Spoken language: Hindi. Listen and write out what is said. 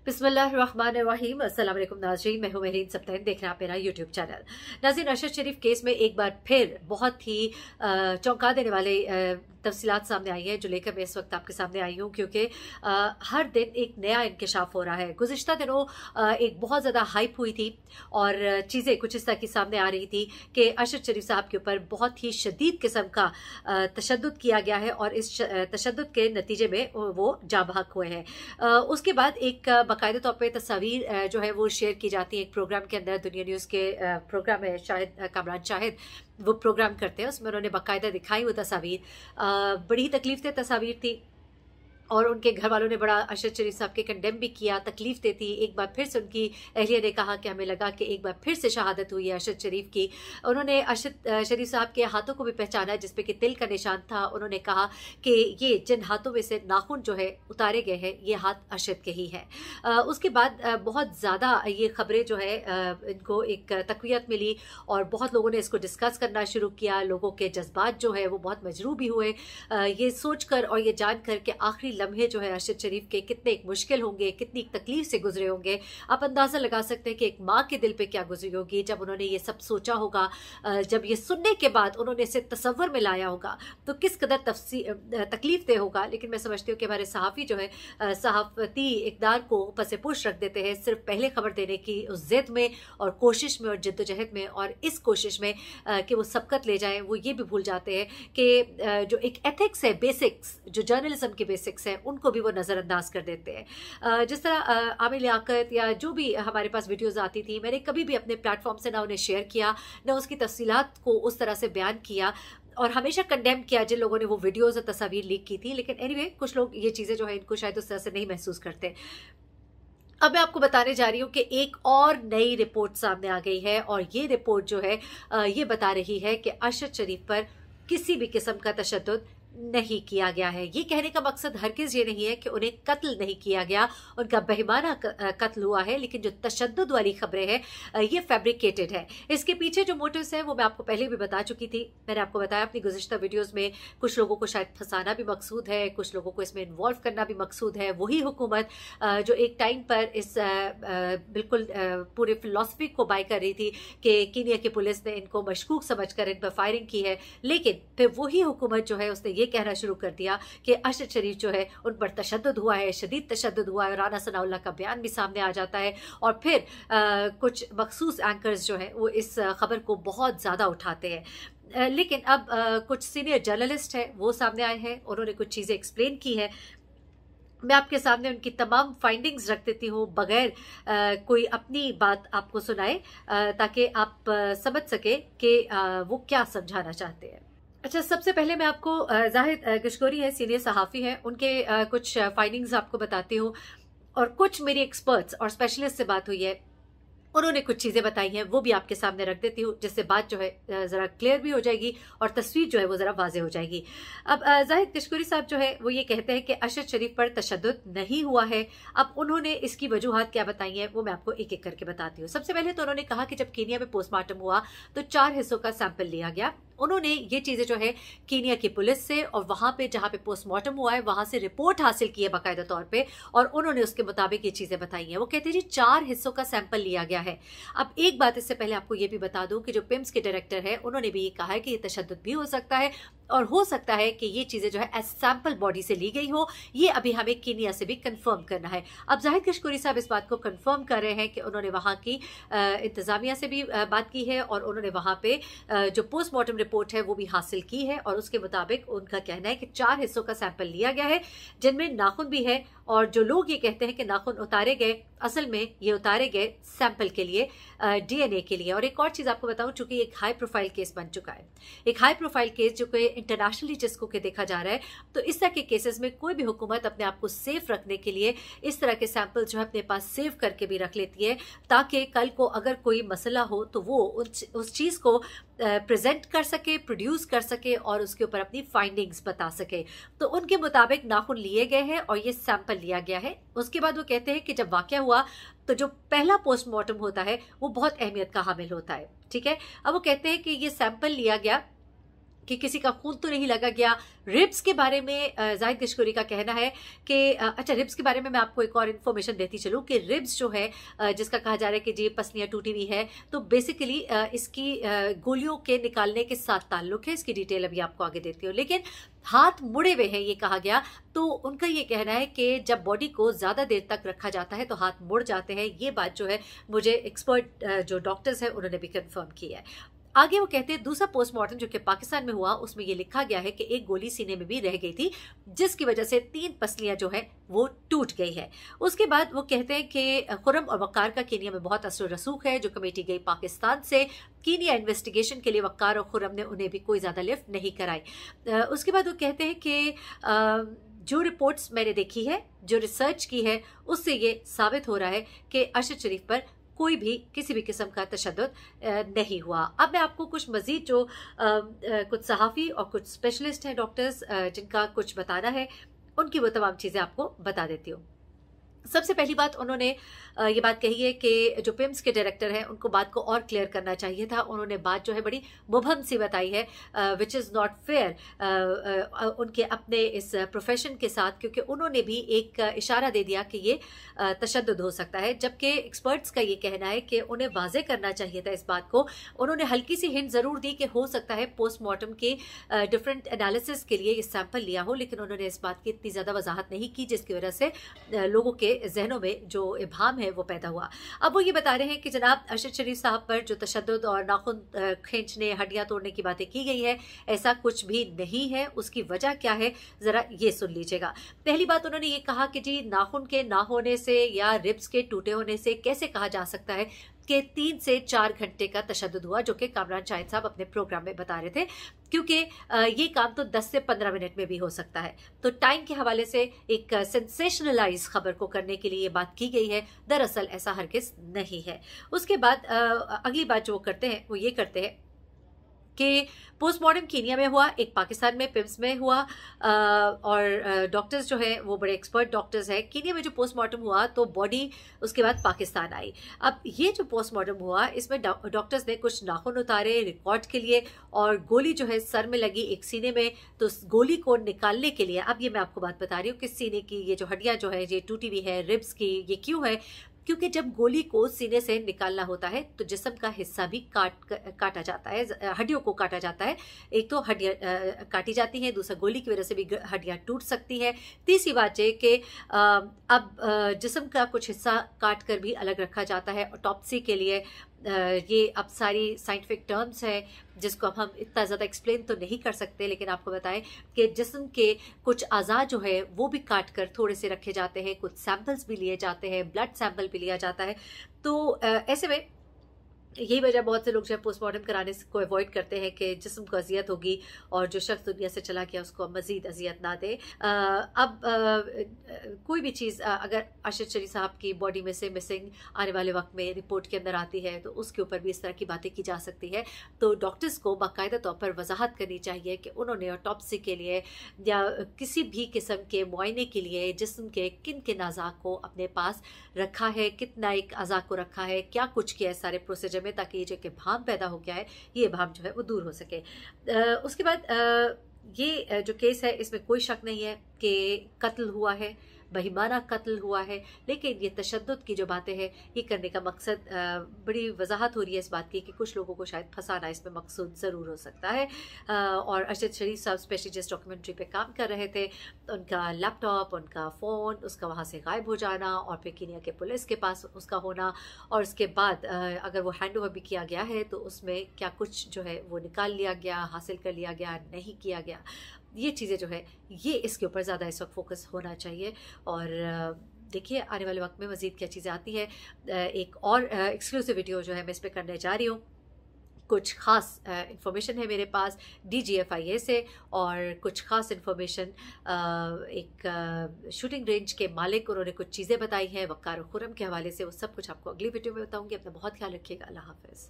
बिस्मिल्लाहिर्रहमानिर्रहीम। अस्सलाम वालेकुम नाज़रीन, मैं हूं मेहरीन सप्ताह, देख रहे हैं आप मेरा यूट्यूब चैनल। नाज़रीन, अरशद शरीफ केस में एक बार फिर बहुत ही चौंका देने वाले तफसीलात सामने आई है, जो लेकर मैं इस वक्त आपके सामने आई हूँ, क्योंकि हर दिन एक नया इंकशाफ हो रहा है। गुज़िश्ता दिनों एक बहुत ज़्यादा हाइप हुई थी और चीज़ें कुछ इस तरह की सामने आ रही थी कि अरशद शरीफ साहब के ऊपर बहुत ही शदीद किस्म का तशद्दुद किया गया है और इस तशद्दुद के नतीजे में वो जाँ बहक हुए हैं। उसके बाद एक बाकायदा तौर पर तस्वीर जो है वो शेयर की जाती है एक प्रोग्राम के अंदर। दुनिया न्यूज़ के प्रोग्राम है, शाहिद कामरान शाहिद वो प्रोग्राम करते हैं, उसमें उन्होंने बाकायदा दिखाई वो तस्वीर। बड़ी तकलीफ दे तस्वीर थी और उनके घर वालों ने बड़ा अरशद शरीफ साहब के कंडेम भी किया, तकलीफ देती। एक बार फिर से उनकी अहलिया ने कहा कि हमें लगा कि एक बार फिर से शहादत हुई है अरशद शरीफ की। उन्होंने अरशद शरीफ साहब के हाथों को भी पहचाना जिसपे कि तिल का निशान था। उन्होंने कहा कि ये जिन हाथों में से नाखून जो है उतारे गए हैं, ये हाथ अरशद के ही हैं। उसके बाद बहुत ज़्यादा ये खबरें जो है इनको एक तक़वियत मिली और बहुत लोगों ने इसको डिस्कस करना शुरू किया। लोगों के जज्बात जो है वो बहुत मजरूह भी हुए ये सोच कर और ये जान कर के आखिरी लम्हे जो है अरशद शरीफ के कितने एक मुश्किल होंगे, कितनी तकलीफ से गुजरे होंगे। आप अंदाज़ा लगा सकते हैं कि एक माँ के दिल पे क्या गुजरी होगी जब उन्होंने ये सब सोचा होगा। जब ये सुनने के बाद उन्होंने इसे तसव्वुर में लाया होगा तो किस कदर तकलीफ दे होगा। लेकिन मैं समझती हूँ कि हमारे सहाफ़ी जो है सहाफ़ती इक़दार को पसे पुश रख देते हैं सिर्फ पहले खबर देने की उस ज़िद में और कोशिश में और जद्दोजहद में, और इस कोशिश में कि वो सबकत ले जाएँ। वो ये भी भूल जाते हैं कि जो एक एथिक्स है, बेसिक्स जो जर्नलिज्म के बेसिक्स हैं, उनको भी वो नज़रअंदाज कर देते हैं। जिस तरह आमिर लियाकत या जो भी हमारे पास वीडियोस आती थी, मैंने कभी भी अपने प्लेटफॉर्म से ना उन्हें शेयर किया, ना उसकी तफसीलात को उस तरह से बयान किया और हमेशा कंडेम किया जिन लोगों ने वो वीडियोस और तस्वीर लीक की थी। लेकिन एनीवे कुछ लोग ये चीज़ें जो है इनको शायद उस तरह से नहीं महसूस करते। अब मैं आपको बताने जा रही हूँ कि एक और नई रिपोर्ट सामने आ गई है और ये रिपोर्ट जो है ये बता रही है कि अरशद शरीफ पर किसी भी किस्म का तशद्दुद नहीं किया गया है। ये कहने का मकसद हरगिज़ ये नहीं है कि उन्हें कत्ल नहीं किया गया, उनका बेईमाना कत्ल हुआ है। लेकिन जो तशद्दुद वाली खबरें हैं ये फैब्रिकेटेड है। इसके पीछे जो मोटिव्स हैं वो मैं आपको पहले भी बता चुकी थी। मैंने आपको बताया अपनी गुज़िश्ता वीडियोस में, कुछ लोगों को शायद फंसाना भी मकसूद है, कुछ लोगों को इसमें इन्वॉल्व करना भी मकसूद है। वही हुकूमत जो एक टाइम पर इस बिल्कुल पूरे फिलॉसफी को बाय कर रही थी कि कीनिया की पुलिस ने इनको मशकूक समझ कर इन पर फायरिंग की है। लेकिन फिर वही हुकूमत जो है उसने ये कहना शुरू कर दिया कि अरशद शरीफ जो है उन पर तशद्दुद हुआ है, शदीद तशद्दुद हुआ है। राना सनाउल्लाह का बयान भी सामने आ जाता है और फिर कुछ मखसूस एंकर्स जो है वो इस खबर को बहुत ज़्यादा उठाते हैं। लेकिन अब कुछ सीनियर जर्नलिस्ट हैं वो सामने आए हैं, उन्होंने कुछ चीज़ें एक्सप्लेन की है। मैं आपके सामने उनकी तमाम फाइंडिंग्स रख देती हूँ बगैर कोई अपनी बात आपको सुनाए, ताकि आप समझ सके कि वो क्या समझाना चाहते हैं। अच्छा, सबसे पहले मैं आपको जाहिद कशकोरी है, सीनियर सहाफ़ी है, उनके कुछ फाइंडिंग्स आपको बताती हूँ और कुछ मेरी एक्सपर्ट्स और स्पेशलिस्ट से बात हुई है, उन्होंने कुछ चीज़ें बताई हैं, वो भी आपके सामने रख देती हूँ जिससे बात जो है ज़रा क्लियर भी हो जाएगी और तस्वीर जो है वो ज़रा वाज़ेह हो जाएगी। अब जाहिद कशकोरी साहब जो है वो ये कहते हैं कि अरशद शरीफ पर तशद्दुद नहीं हुआ है। अब उन्होंने इसकी वजूहात क्या बताई हैं वो मैं आपको एक एक करके बताती हूँ। सबसे पहले तो उन्होंने कहा कि जब कीनिया में पोस्टमार्टम हुआ तो 4 हिस्सों का सैंपल लिया गया। उन्होंने ये चीज़ें जो है कीनिया की पुलिस से और वहाँ पे जहाँ पे पोस्टमार्टम हुआ है वहाँ से रिपोर्ट हासिल की है बाकायदा तौर पे, और उन्होंने उसके मुताबिक ये चीज़ें बताई हैं। वो कहते हैं जी 4 हिस्सों का सैंपल लिया गया है। अब एक बात इससे पहले आपको ये भी बता दूं कि जो पिम्स के डायरेक्टर है उन्होंने भी ये कहा है कि ये तशद्दुद भी हो सकता है और हो सकता है कि ये चीज़ें जो है एज सैंपल बॉडी से ली गई हो। ये अभी हमें कीनिया से भी कंफर्म करना है। अब जाहिद कशकोरी साहब इस बात को कंफर्म कर रहे हैं कि उन्होंने वहाँ की इंतज़ामिया से भी बात की है और उन्होंने वहाँ पे जो पोस्टमार्टम रिपोर्ट है वो भी हासिल की है और उसके मुताबिक उनका कहना है कि 4 हिस्सों का सैंपल लिया गया है जिनमें नाखून भी है। और जो लोग ये कहते हैं कि नाखून उतारे गए, असल में ये उतारे गए सैंपल के लिए, DNA के लिए। और एक और चीज़ आपको बताऊं, चूंकि एक हाई प्रोफाइल केस बन चुका है, एक हाई प्रोफाइल केस जो कि इंटरनेशनली जिसको के देखा जा रहा है, तो इस तरह के केसेस में कोई भी हुकूमत अपने आप को सेफ रखने के लिए इस तरह के सैंपल जो है अपने पास सेव करके भी रख लेती है, ताकि कल को अगर कोई मसला हो तो वो उस चीज़ को प्रेजेंट कर सके, प्रोड्यूस कर सके और उसके ऊपर अपनी फाइंडिंग्स बता सके। तो उनके मुताबिक नाखून लिए गए हैं और ये सैंपल लिया गया है। उसके बाद वो कहते हैं कि जब वाक़या हुआ तो जो पहला पोस्टमार्टम होता है वो बहुत अहमियत का हामिल होता है। ठीक है, अब वो कहते हैं कि ये सैंपल लिया गया कि किसी का खून तो नहीं लगा गया। रिब्स के बारे में जाहिद गशकोरी का कहना है कि अच्छा, रिब्स के बारे में मैं आपको एक और इन्फॉर्मेशन देती चलूँ कि रिब्स जो है जिसका कहा जा रहा है कि जी पसलियाँ टूटी हुई है, तो बेसिकली इसकी गोलियों के निकालने के साथ ताल्लुक है। इसकी डिटेल अभी आपको आगे देती हूँ। लेकिन हाथ मुड़े हुए हैं ये कहा गया, तो उनका ये कहना है कि जब बॉडी को ज़्यादा देर तक रखा जाता है तो हाथ मुड़ जाते हैं। ये बात जो है मुझे एक्सपर्ट जो डॉक्टर्स हैं उन्होंने भी कंफर्म की है। आगे वो कहते हैं दूसरा पोस्टमार्टम जो कि पाकिस्तान में हुआ उसमें ये लिखा गया है कि एक गोली सीने में भी रह गई थी, जिसकी वजह से 3 पसलियां जो है वो टूट गई है। उसके बाद वो कहते हैं कि खुर्रम और वक़ार का कीनिया में बहुत असर रसूख है। जो कमेटी गई पाकिस्तान से कीनिया इन्वेस्टिगेशन के लिए, वक़ार और खुर्रम ने उन्हें भी कोई ज़्यादा लिफ्ट नहीं कराई। उसके बाद वो कहते हैं कि जो रिपोर्ट्स मैंने देखी है, जो रिसर्च की है, उससे ये साबित हो रहा है कि अरशद शरीफ पर कोई भी किसी भी किस्म का तशद्दुद नहीं हुआ। अब मैं आपको कुछ मजीद जो कुछ सहाफ़ी और कुछ स्पेशलिस्ट हैं डॉक्टर्स जिनका कुछ बताना है, उनकी वो तमाम चीज़ें आपको बता देती हूँ। सबसे पहली बात उन्होंने ये बात कही है कि जो पिम्स के डायरेक्टर हैं उनको बात को और क्लियर करना चाहिए था। उन्होंने बात जो है बड़ी मुबहम सी बताई है, विच इज़ नॉट फेयर उनके अपने इस प्रोफेशन के साथ, क्योंकि उन्होंने भी एक इशारा दे दिया कि ये तशद्दुद हो सकता है, जबकि एक्सपर्ट्स का ये कहना है कि उन्हें वाज़े करना चाहिए था इस बात को। उन्होंने हल्की सी हिंट ज़रूर दी कि हो सकता है पोस्टमार्टम के डिफरेंट एनालिसिस के लिए ये सैंपल लिया हो, लेकिन उन्होंने इस बात की इतनी ज़्यादा वजाहत नहीं की, जिसकी वजह से लोगों के जहनों में जो इब्हाम है वो पैदा हुआ। अब वो ये बता रहे हैं कि जनाब अरशद शरीफ साहब पर जो तशद्दुद और नाखून खींचने, हड्डियां तोड़ने की बातें की गई है, ऐसा कुछ भी नहीं है। उसकी वजह क्या है ज़रा ये सुन लीजिएगा। पहली बात उन्होंने ये कहा कि जी नाखून के ना होने से या रिब्स के टूटे होने से कैसे कहा जा सकता है कि 3 से 4 घंटे का तशद्दुद हुआ, जो कि कामरान शाहिद साहब अपने प्रोग्राम में बता रहे थे, क्योंकि ये काम तो 10 से 15 मिनट में भी हो सकता है। तो टाइम के हवाले से एक सेंसेशनलाइज खबर को करने के लिए ये बात की गई है, दरअसल ऐसा हरगिज़ नहीं है। उसके बाद अगली बात जो करते हैं वो ये करते हैं कि पोस्टमार्टम कीनिया में हुआ, एक पाकिस्तान में पिम्स में हुआ, और डॉक्टर्स जो है वो बड़े एक्सपर्ट डॉक्टर्स हैं। कीनिया में जो पोस्टमार्टम हुआ तो बॉडी उसके बाद पाकिस्तान आई। अब ये जो पोस्टमार्टम हुआ इसमें डॉक्टर्स ने कुछ नाखून उतारे रिकॉर्ड के लिए, और गोली जो है सर में लगी एक सीने में, तो उस गोली को निकालने के लिए, अब ये मैं आपको बात बता रही हूँ कि सीने की ये जो हड्डियाँ जो है ये टूटी हुई है, रिब्स की, ये क्यों है, क्योंकि जब गोली को सीने से निकालना होता है तो जिस्म का हिस्सा भी काटा जाता है, हड्डियों को काटा जाता है। एक तो हड्डियाँ काटी जाती हैं, दूसरा गोली की वजह से भी हड्डियाँ टूट सकती है। तीसरी बात ये कि अब जिस्म का कुछ हिस्सा काट कर भी अलग रखा जाता है ऑटोप्सी के लिए। ये अब सारी साइंटिफिक टर्म्स है जिसको अब हम इतना ज़्यादा एक्सप्लेन तो नहीं कर सकते, लेकिन आपको बताएं कि जिस्म के कुछ अज़ा जो है वो भी काट कर थोड़े से रखे जाते हैं, कुछ सैंपल्स भी लिए जाते हैं, ब्लड सैंपल भी लिया जाता है। तो ऐसे में यही वजह बहुत से लोग जो है पोस्टमार्टम कराने को अवॉइड करते हैं कि जिस्म को अजियत होगी और जो शख्स दुनिया से चला गया उसको मज़ीद अजियत ना दे। अब कोई भी चीज़ अगर अरशद शरीफ साहब की बॉडी में से मिसिंग आने वाले वक्त में रिपोर्ट के अंदर आती है तो उसके ऊपर भी इस तरह की बातें की जा सकती है। तो डॉक्टर्स को बाकायदा तौर पर वजाहत करनी चाहिए कि उन्होंने ऑटोप्सी के लिए या किसी भी किस्म के मुआयने के लिए जिस्म के किन किन अज़ा को अपने पास रखा है, कितना एक अज़ा को रखा है, क्या कुछ किया है सारे प्रोसीजर में, ताकि ये जो कि भाम पैदा हो गया है ये भाम जो है वो दूर हो सके। उसके बाद ये जो केस है इसमें कोई शक नहीं है कि कत्ल हुआ है, बहिमाना कत्ल हुआ है, लेकिन ये तशद्दुद की जो बातें हैं ये करने का मकसद बड़ी वजाहत हो रही है इस बात की कि कुछ लोगों को शायद फंसाना इसमें मकसूद ज़रूर हो सकता है। और अरशद शरीफ साहब स्पेशली जिस डॉक्यूमेंट्री पे काम कर रहे थे उनका लैपटॉप, उनका फ़ोन, उसका वहाँ से गायब हो जाना और फिर कीनिया के पुलिस के पास उसका होना, और उसके बाद अगर वो हैंड ओवर भी किया गया है तो उसमें क्या कुछ जो है वो निकाल लिया गया, हासिल कर लिया गया, नहीं किया गया, ये चीज़ें जो है ये इसके ऊपर ज़्यादा इस वक्त फोकस होना चाहिए। और देखिए आने वाले वक्त में मज़ीद क्या चीज़ें आती है। एक और एक्सक्लूसिव वीडियो जो है मैं इस पर करने जा रही हूँ। कुछ ख़ास इन्फॉर्मेशन है मेरे पास DGFIA से, और कुछ ख़ास इन्फॉर्मेशन एक शूटिंग रेंज के मालिक उन्होंने कुछ चीज़ें बताई हैं वक़ार और खुर्रम के हवाले से। वो सब कुछ आपको अगली वीडियो में बताऊँगी। अपना बहुत ख्याल रखिएगा। अल्लाह हाफ़िज़।